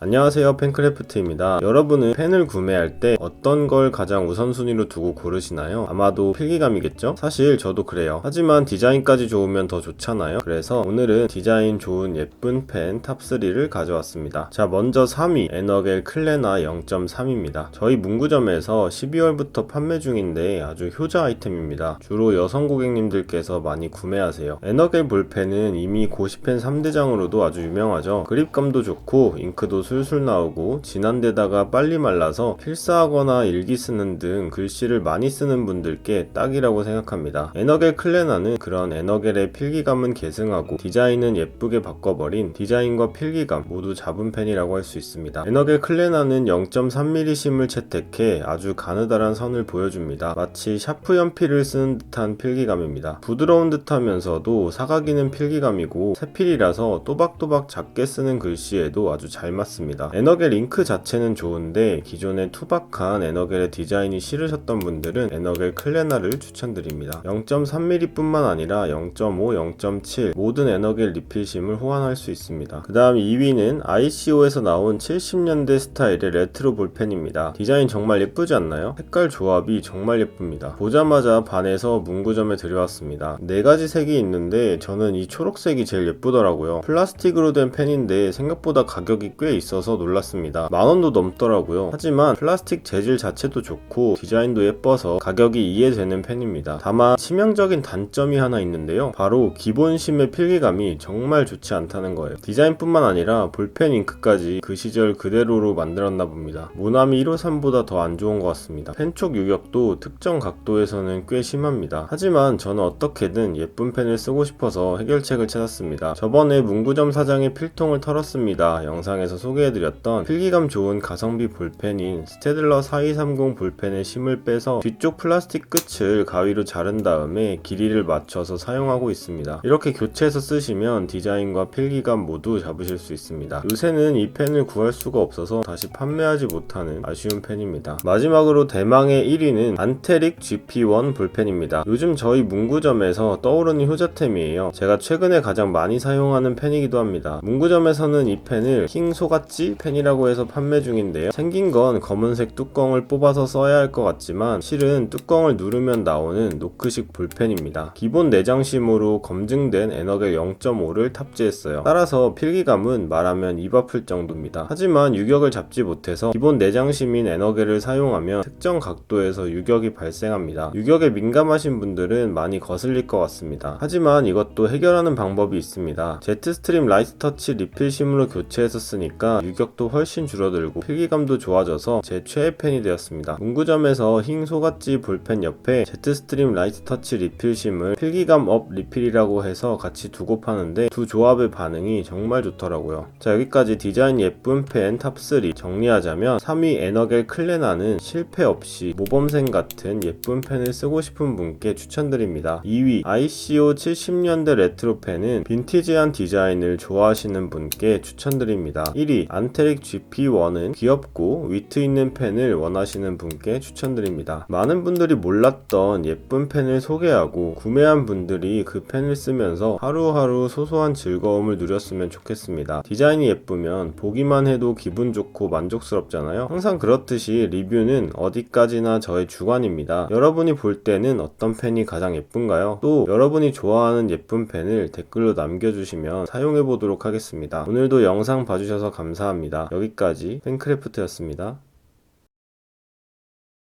안녕하세요, 펜크래프트입니다. 여러분은 펜을 구매할 때 어떤 걸 가장 우선순위로 두고 고르시나요? 아마도 필기감이겠죠? 사실 저도 그래요. 하지만 디자인까지 좋으면 더 좋잖아요. 그래서 오늘은 디자인 좋은 예쁜 펜 탑3를 가져왔습니다. 자, 먼저 3위 에너겔 클레나 0.3입니다. 저희 문구점에서 12월부터 판매 중인데 아주 효자 아이템입니다. 주로 여성 고객님들께서 많이 구매하세요. 에너겔 볼펜은 이미 고시펜 3대장으로도 아주 유명하죠. 그립감도 좋고 잉크도 술술 나오고 진한데다가 빨리 말라서 필사하거나 일기 쓰는 등 글씨를 많이 쓰는 분들께 딱이라고 생각합니다. 에너겔 클레나는 그런 에너겔의 필기감은 계승하고 디자인은 예쁘게 바꿔버린 디자인과 필기감 모두 잡은 펜이라고 할 수 있습니다. 에너겔 클레나는 0.3mm 심을 채택해 아주 가느다란 선을 보여줍니다. 마치 샤프 연필을 쓰는 듯한 필기감입니다. 부드러운 듯하면서도 사각이는 필기감이고 세필이라서 또박또박 작게 쓰는 글씨에도 아주 잘 맞습니다. 에너겔 잉크 자체는 좋은데 기존의 투박한 에너겔의 디자인이 싫으셨던 분들은 에너겔 클레나를 추천드립니다. 0.3mm 뿐만 아니라 0.5, 0.7 모든 에너겔 리필심을 호환할 수 있습니다. 그 다음 2위는 ICO에서 나온 70년대 스타일의 레트로 볼펜입니다. 디자인 정말 예쁘지 않나요? 색깔 조합이 정말 예쁩니다. 보자마자 반해서 문구점에 들여왔습니다. 4가지 색이 있는데 저는 이 초록색이 제일 예쁘더라고요. 플라스틱으로 된 펜인데 생각보다 가격이 꽤 있어서 놀랐습니다. 10,000원도 넘더라고요. 하지만 플라스틱 재질 자체도 좋고 디자인도 예뻐서 가격이 이해되는 펜입니다. 다만 치명적인 단점이 하나 있는데요. 바로 기본심의 필기감이 정말 좋지 않다는 거예요. 디자인뿐만 아니라 볼펜 잉크까지 그 시절 그대로로 만들었나 봅니다. 모나미 153보다 더 안 좋은 것 같습니다. 펜촉 유격도 특정 각도에서는 꽤 심합니다. 하지만 저는 어떻게든 예쁜 펜을 쓰고 싶어서 해결책을 찾았습니다. 저번에 문구점 사장의 필통을 털었습니다. 영상에서 소개해드렸던 필기감 좋은 가성비 볼펜인 스테들러 4230 볼펜의 심을 빼서 뒤쪽 플라스틱 끝을 가위로 자른 다음에 길이를 맞춰서 사용하고 있습니다. 이렇게 교체해서 쓰시면 디자인과 필기감 모두 잡으실 수 있습니다. 요새는 이 펜을 구할 수가 없어서 다시 판매하지 못하는 아쉬운 펜입니다. 마지막으로 대망의 1위는 안테릭 GP1 볼펜입니다. 요즘 저희 문구점에서 떠오르는 효자템이에요. 제가 최근에 가장 많이 사용하는 펜이기도 합니다. 문구점에서는 이 펜을 킹 소가찌 펜이라고 해서 판매 중인데요. 생긴 건 검은색 뚜껑을 뽑아서 써야 할 것 같지만 실은 뚜껑을 누르면 나오는 노크식 볼펜입니다. 기본 내장심으로 검증된 에너겔 0.5를 탑재했어요. 따라서 필기감은 말하면 입 아플 정도입니다. 하지만 유격을 잡지 못해서 기본 내장심인 에너겔을 사용하면 특정 각도에서 유격이 발생합니다. 유격에 민감하신 분들은 많이 거슬릴 것 같습니다. 하지만 이것도 해결하는 방법이 있습니다. 제트스트림 라이트터치 리필심으로 교체해서 쓰니까 유격도 훨씬 줄어들고 필기감도 좋아져서 제 최애 펜이 되었습니다. 문구점에서 흰 소가찌 볼펜 옆에 제트스트림 라이트터치 리필심을 필기감 업 리필이라고 해서 같이 두고 파는데 두 조합의 반응이 정말 좋더라고요. 자, 여기까지 디자인 예쁜 펜 탑3 정리하자면 3위 에너겔 클레나는 실패 없이 모범생 같은 예쁜 펜을 쓰고 싶은 분께 추천드립니다. 2위 ICO 70년대 레트로 펜은 빈티지한 디자인을 좋아하시는 분께 추천드립니다. 1위 안테릭 GP1은 귀엽고 위트 있는 펜을 원하시는 분께 추천드립니다. 많은 분들이 몰랐던 예쁜 펜을 소개하고 구매한 분들이 그 펜을 쓰면서 하루하루 소소한 즐거움을 누렸으면 좋겠습니다. 디자인이 예쁘면 보기만 해도 기분 좋고 만족스럽잖아요. 항상 그렇듯이 리뷰는 어디까지나 저의 주관입니다. 여러분이 볼 때는 어떤 펜이 가장 예쁜가요? 또 여러분이 좋아하는 예쁜 펜을 댓글로 남겨주시면 사용해보도록 하겠습니다. 오늘도 영상 봐주셔서 감사합니다. 여기까지 펜크래프트였습니다.